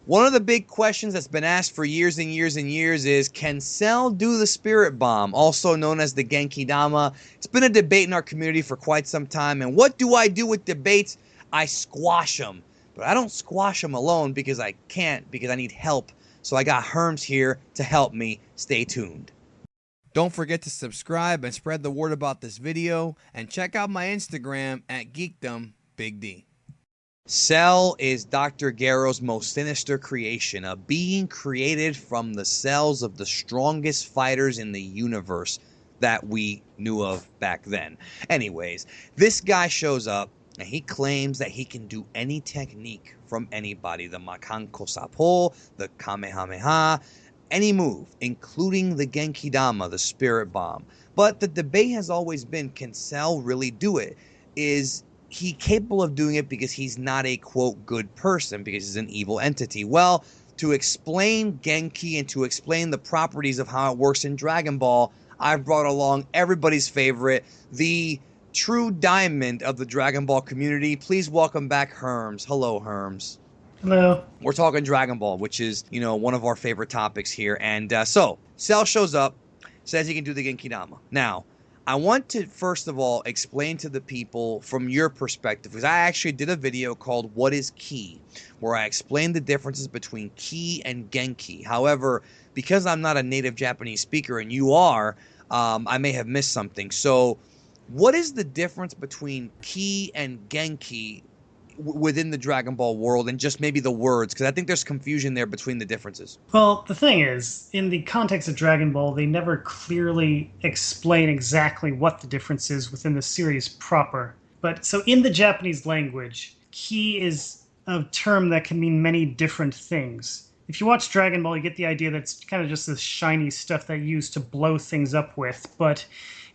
One of the big questions that's been asked for years and years and years is, can Cell do the Spirit Bomb, also known as the genki-dama? It's been a debate in our community for quite some time, and what do I do with debates? I squash them. But I don't squash them alone because I can't, because I need help. So I got Herms here to help me. Stay tuned. Don't forget to subscribe and spread the word about this video, and check out my Instagram at GeekdomBigD. Cell is Dr. Garrow's most sinister creation, a being created from the cells of the strongest fighters in the universe that we knew of back then. Anyways, this guy shows up and he claims that he can do any technique from anybody, the Makanko Sapo, the Kamehameha, any move, including the Genki-dama, the Spirit Bomb. But the debate has always been, can Cell really do it? Is he capable of doing it because he's not a, quote, good person, because he's an evil entity? Well, to explain Genki and to explain the properties of how it works in Dragon Ball, I've brought along everybody's favorite, the true diamond of the Dragon Ball community. Please welcome back Herms. Hello, Herms. Hello. We're talking Dragon Ball, which is, you know, one of our favorite topics here. And so, Cell shows up, says he can do the Genki-dama. Now, I want to, first of all, explain to the people from your perspective, because I actually did a video called What is Ki, where I explained the differences between Ki and Genki. However, because I'm not a native Japanese speaker and you are, I may have missed something. So, what is the difference between Ki and Genki within the Dragon Ball world, and just maybe the words, because I think there's confusion there between the differences? Well, the thing is, in the context of Dragon Ball, they never clearly explain exactly what the difference is within the series proper. But so in the Japanese language, ki is a term that can mean many different things. If you watch Dragon Ball, you get the idea that it's kind of just this shiny stuff that you use to blow things up with. But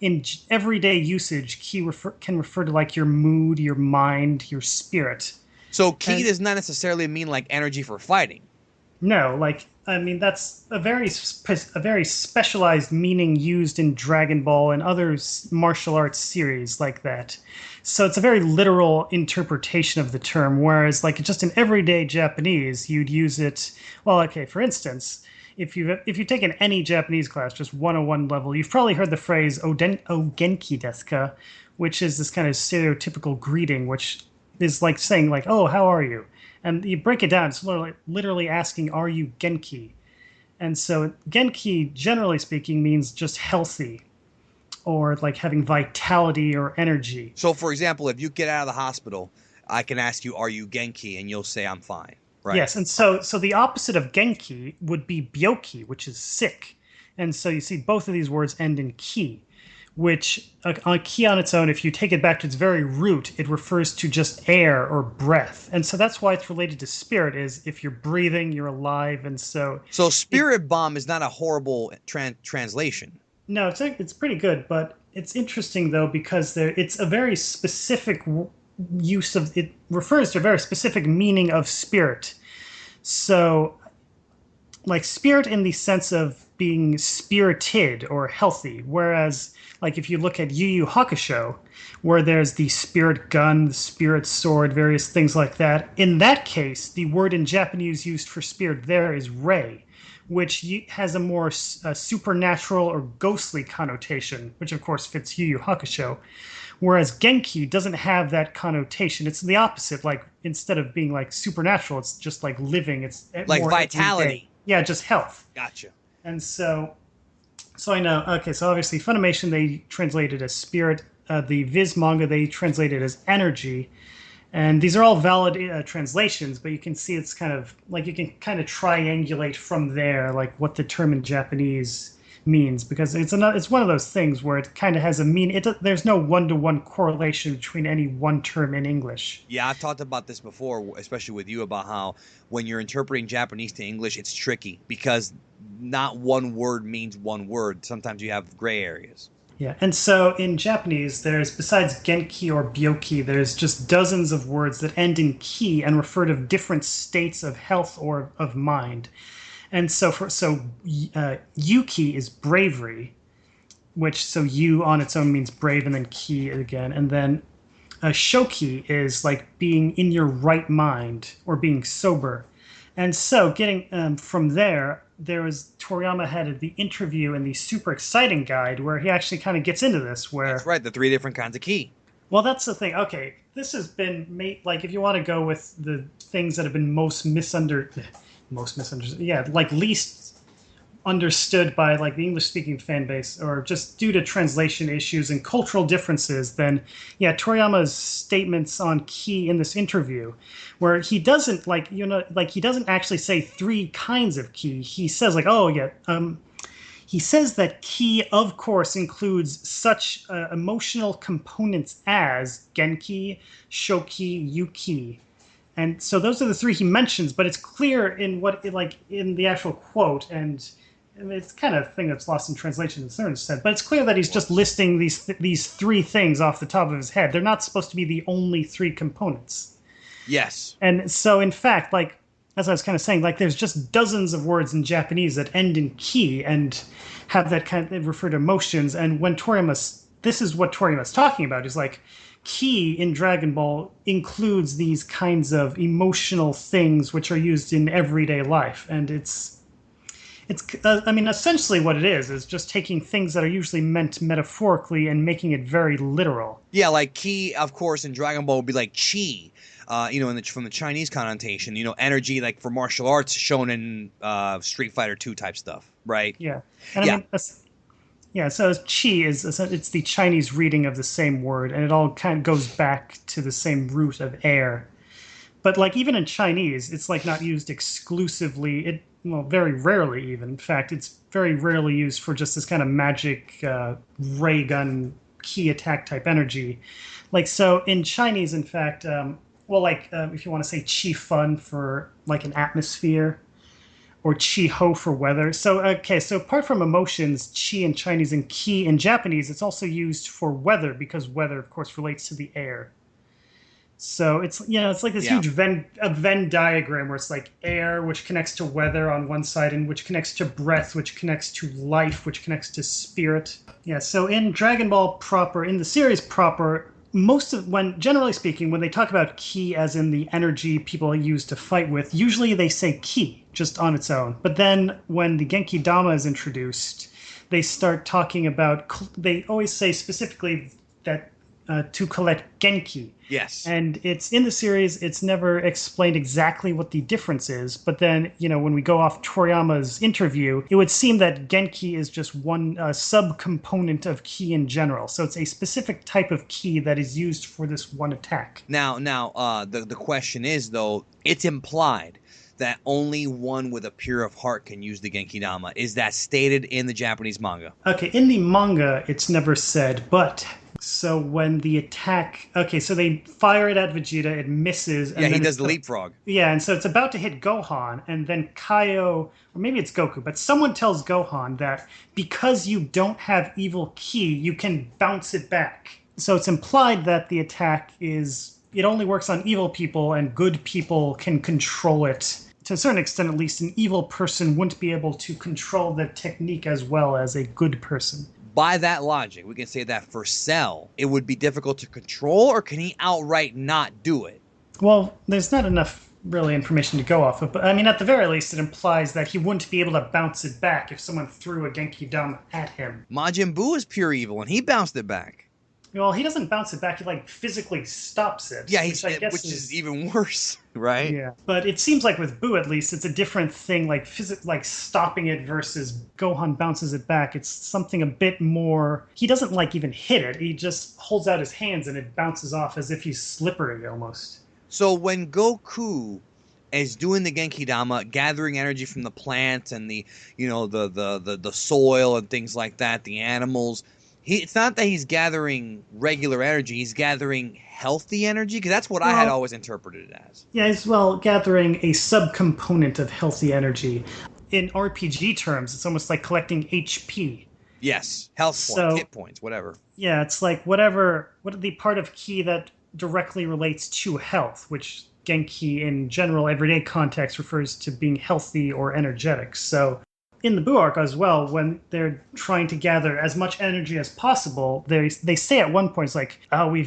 in everyday usage, ki can refer to like your mood, your mind, your spirit. So ki does not necessarily mean like energy for fighting. No, like, I mean, that's a very specialized meaning used in Dragon Ball and other martial arts series like that. So it's a very literal interpretation of the term, whereas like just in everyday Japanese, you'd use it, well, okay, for instance, if you've taken any Japanese class, just 101 level, you've probably heard the phrase "O genki desu ka," which is this kind of stereotypical greeting, which is like saying like, "Oh, how are you?" And you break it down, it's literally asking, "Are you genki?" And so genki, generally speaking, means just healthy, or like having vitality or energy. So, for example, if you get out of the hospital, I can ask you, "Are you genki?" and you'll say, "I'm fine." Right. Yes, and so the opposite of genki would be byoki, which is sick. And so you see both of these words end in ki, which ki on its own, if you take it back to its very root, it refers to just air or breath. And so that's why it's related to spirit, is if you're breathing, you're alive. And so Spirit Bomb is not a horrible translation. No, it's pretty good, but it's interesting though, because it's a very specific use of it, refers to a very specific meaning of spirit. So like spirit in the sense of being spirited or healthy, whereas like if you look at Yu Yu Hakusho, where there's the spirit gun, the spirit sword, various things like that, in that case the word in Japanese used for spirit there is rei, which has a more supernatural or ghostly connotation, which of course fits Yu Yu Hakusho. Whereas Genki doesn't have that connotation. It's the opposite. Like, instead of being like supernatural, it's just like living. It's like more vitality. everyday. Yeah, just health. Gotcha. And so I know. Okay, so obviously Funimation, they translated as spirit. The Viz manga, they translated as energy. And these are all valid translations, but you can see it's kind of like you can kind of triangulate from there, like what the term in Japanese means, because it's one of those things where it kind of has a meaning. There's no one-to-one correlation between any one term in English. Yeah, I've talked about this before, especially with you, about how when you're interpreting Japanese to English, it's tricky because not one word means one word. Sometimes you have gray areas. Yeah, and so in Japanese, there's, besides genki or byoki, there's just dozens of words that end in ki and refer to different states of health or of mind. And so yuki is bravery, which, so yu on its own means brave, and then ki again. And then shoki is like being in your right mind or being sober. And so, getting from there, there was Toriyama had the interview in the super exciting guide where he actually kind of gets into this. That's Where, right, the three different kinds of ki. well, that's the thing. Okay, this has been made like if you want to go with the things that have been most misunderstood, yeah, like least understood by like the English speaking fan base or just due to translation issues and cultural differences, then yeah, Toriyama's statements on ki in this interview, where he doesn't like he doesn't actually say three kinds of ki. He says like, oh yeah, he says that ki, of course, includes such emotional components as genki, shoki, yuki. And so those are the three he mentions, but it's clear in what like in the actual quote, and it's kind of a thing that's lost in translation in certain extent, but it's clear that he's just listing these three things off the top of his head. They're not supposed to be the only three components. Yes. And so, in fact, like as I was kind of saying, like there's just dozens of words in Japanese that end in ki and have that kind of refer to emotions. And when Toriyama, this is what Toriyama's talking about. Is like ki in Dragon Ball includes these kinds of emotional things which are used in everyday life, and I mean, essentially what it is just taking things that are usually meant metaphorically and making it very literal. Yeah, like ki, of course, in Dragon Ball would be like chi. From the Chinese connotation, energy, like for martial arts, shown in Street Fighter 2 type stuff, right? Yeah, and I Yeah, mean, yeah. So chi it's the Chinese reading of the same word, and it all kind of goes back to the same root of air. But like even in Chinese, it's like not used exclusively. Very rarely even. In fact, it's very rarely used for just this kind of magic ray gun key attack type energy. Like so in Chinese, in fact, if you want to say qi fun for like an atmosphere, or chi ho for weather. So okay, so apart from emotions, chi in Chinese and ki in Japanese, it's also used for weather because weather, of course, relates to the air. So it's like this yeah. huge Venn diagram where it's like air, which connects to weather on one side, and which connects to breath, which connects to life, which connects to spirit. Yeah. So in Dragon Ball proper, in the series proper, generally speaking, when they talk about ki as in the energy people use to fight with, usually they say ki just on its own. But then when the genki-dama is introduced, they start talking about. They always say specifically that to collect genki. Yes. And it's in the series, it's never explained exactly what the difference is. But then, when we go off Toriyama's interview, it would seem that genki is just one sub-component of ki in general. So it's a specific type of ki that is used for this one attack. Now, the question is though, it's implied that only one with a pure of heart can use the genki-dama. Is that stated in the Japanese manga? Okay, in the manga, it's never said, but so when the attack, okay, so they fire it at Vegeta, it misses. And Yeah, then he does the leapfrog. Yeah, and so it's about to hit Gohan, and then Kaio, or maybe it's Goku, but someone tells Gohan that because you don't have evil ki, you can bounce it back. So it's implied that the attack it only works on evil people, and good people can control it. To a certain extent, at least, an evil person wouldn't be able to control the technique as well as a good person. By that logic, we can say that for Cell, it would be difficult to control, or can he outright not do it? Well, there's not enough really information to go off of, but I mean, at the very least, it implies that he wouldn't be able to bounce it back if someone threw a Genki-dama at him. Majin Buu is pure evil, and he bounced it back. Well, he doesn't bounce it back; he like physically stops it. Yeah, which is even worse, right? Yeah, but it seems like with Buu, at least, it's a different thing. Like like stopping it versus Gohan bounces it back. It's something a bit more. He doesn't like even hit it. He just holds out his hands and it bounces off as if he's slippery almost. So when Goku is doing the Genki-dama, gathering energy from the plants and the soil and things like that, the animals. It's not that he's gathering regular energy, he's gathering healthy energy, because that's what I had always interpreted it as. Yeah, as well, gathering a subcomponent of healthy energy. In RPG terms, it's almost like collecting HP. Yes, health points, hit points, whatever. Yeah, it's like what the part of ki that directly relates to health, which Genki in general everyday context refers to being healthy or energetic. So in the Buu arc as well, when they're trying to gather as much energy as possible, they say at one point, it's like, oh, we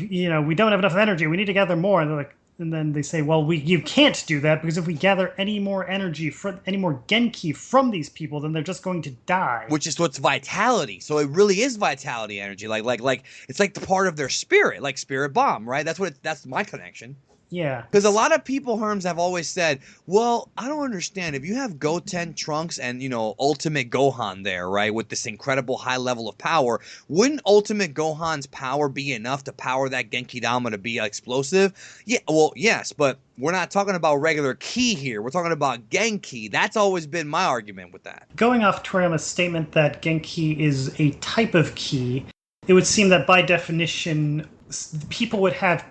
don't have enough energy, we need to gather more. And they're like, And then they say, well, you can't do that because if we gather any more energy from any more genki from these people, then they're just going to die. Which is what's vitality. So it really is vitality energy. Like it's like the part of their spirit, like spirit bomb, right? That's my connection. Yeah. Because a lot of people, Herms, have always said, well, I don't understand. If you have Goten, Trunks, and, Ultimate Gohan there, right, with this incredible high level of power, wouldn't Ultimate Gohan's power be enough to power that Genki-Dama to be explosive? Yeah, well, yes, but we're not talking about regular ki here. We're talking about Genki. That's always been my argument with that. Going off Toriyama's statement that genki is a type of ki, it would seem that by definition people would have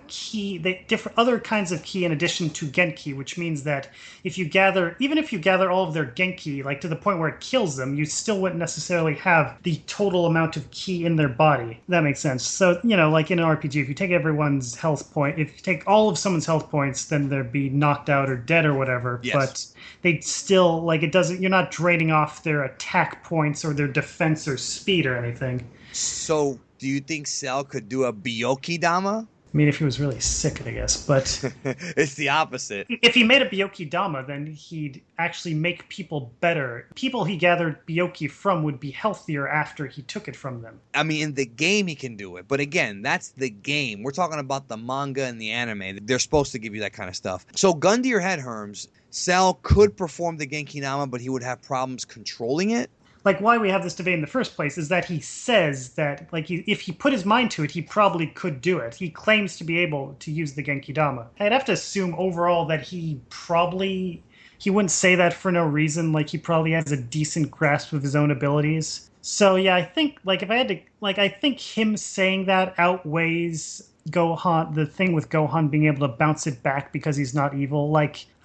different other kinds of ki in addition to genki, which means that even if you gather all of their genki, like to the point where it kills them, you still wouldn't necessarily have the total amount of ki in their body. That makes sense. So, like in an RPG, if you take everyone's health point, if you take all of someone's health points, then they'd be knocked out or dead or whatever. Yes. But they'd still, you're not draining off their attack points or their defense or speed or anything. So, do you think Cell could do a Byoki-Dama? I mean, if he was really sick, I guess, but it's the opposite. If he made a Byoki-Dama, then he'd actually make people better. People he gathered Byoki from would be healthier after he took it from them. I mean, in the game he can do it, but again, that's the game. We're talking about the manga and the anime. They're supposed to give you that kind of stuff. So, gun to your head, Herms, Cell could perform the Genki-Dama, but he would have problems controlling it. Like, why we have this debate in the first place is that he says that, if he put his mind to it, he probably could do it. He claims to be able to use the Genki-Dama. I'd have to assume overall that he wouldn't say that for no reason. Like, he probably has a decent grasp of his own abilities. So, yeah, I think, I think him saying that outweighs Gohan, the thing with Gohan being able to bounce it back because he's not evil.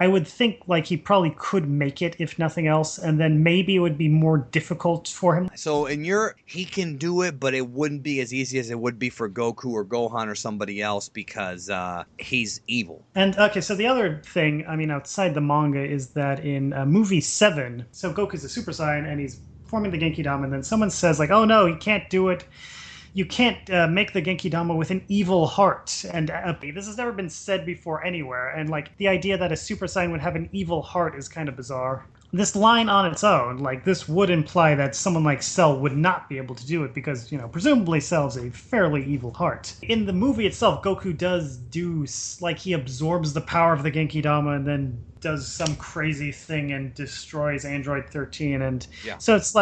I would think he probably could make it if nothing else, and then maybe it would be more difficult for him. So he can do it, but it wouldn't be as easy as it would be for Goku or Gohan or somebody else because he's evil. And okay, so the other thing, outside the manga, is that in movie 7, so Goku's a Super Saiyan and he's forming the Genki-Dama, and then someone says oh no, he can't do it. You can't make the Genki-Dama with an evil heart. And this has never been said before anywhere. And the idea that a Super Saiyan would have an evil heart is kind of bizarre. This line on its own, this would imply that someone like Cell would not be able to do it because, presumably Cell's a fairly evil heart. In the movie itself, Goku does do, he absorbs the power of the Genki-Dama and then does some crazy thing and destroys Android 13. And yeah. So it's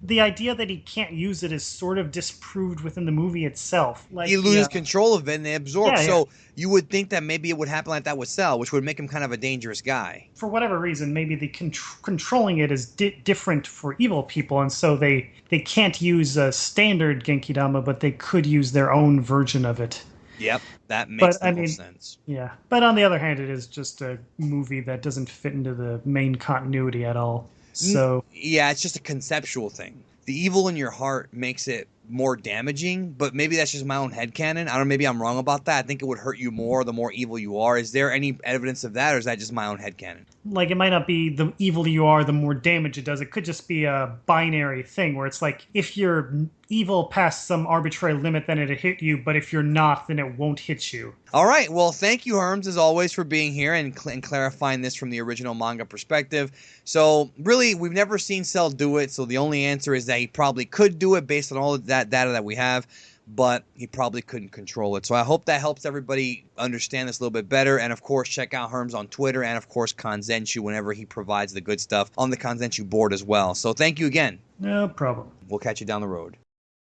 the idea that he can't use it is sort of disproved within the movie itself. He loses control of it and they absorb. Yeah, so you would think that maybe it would happen like that with Cell, which would make him kind of a dangerous guy. For whatever reason, maybe the controlling it is different for evil people, and so they can't use a standard Genki-Dama, but they could use their own version of it. Yep, that makes the most sense. Yeah, but on the other hand, it is just a movie that doesn't fit into the main continuity at all. So yeah, it's just a conceptual thing. The evil in your heart makes it more damaging, but maybe that's just my own headcanon. I don't know, maybe I'm wrong about that. I think it would hurt you more the more evil you are. Is there any evidence of that, or is that just my own headcanon? It might not be the evil you are, the more damage it does. It could just be a binary thing where it's if you're evil past some arbitrary limit, then it'll hit you, but if you're not, then it won't hit you. All right. Well, thank you, Herms, as always, for being here and clarifying this from the original manga perspective. So, really, we've never seen Cell do it, so the only answer is that he probably could do it based on all of that data that we have, but he probably couldn't control it. So I hope that helps everybody understand this a little bit better. And, of course, check out Herms on Twitter and, of course, Kanzenshu whenever he provides the good stuff on the Kanzenshu board as well. So thank you again. No problem. We'll catch you down the road.